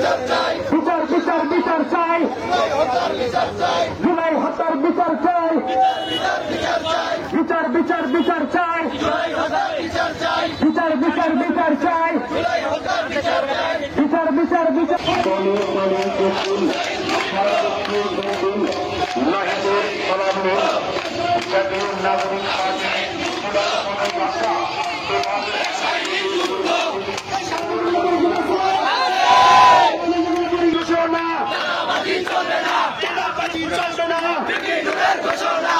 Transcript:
বিচার বিচার বিচার চাই, জুলাই হত্যার বিচার চাই, বিচার বিচার বিচার চাই, বিচার বিচার বিচার চাই, বিচার বিচার বিচার জাতীয় নাগরিক ঘোষণা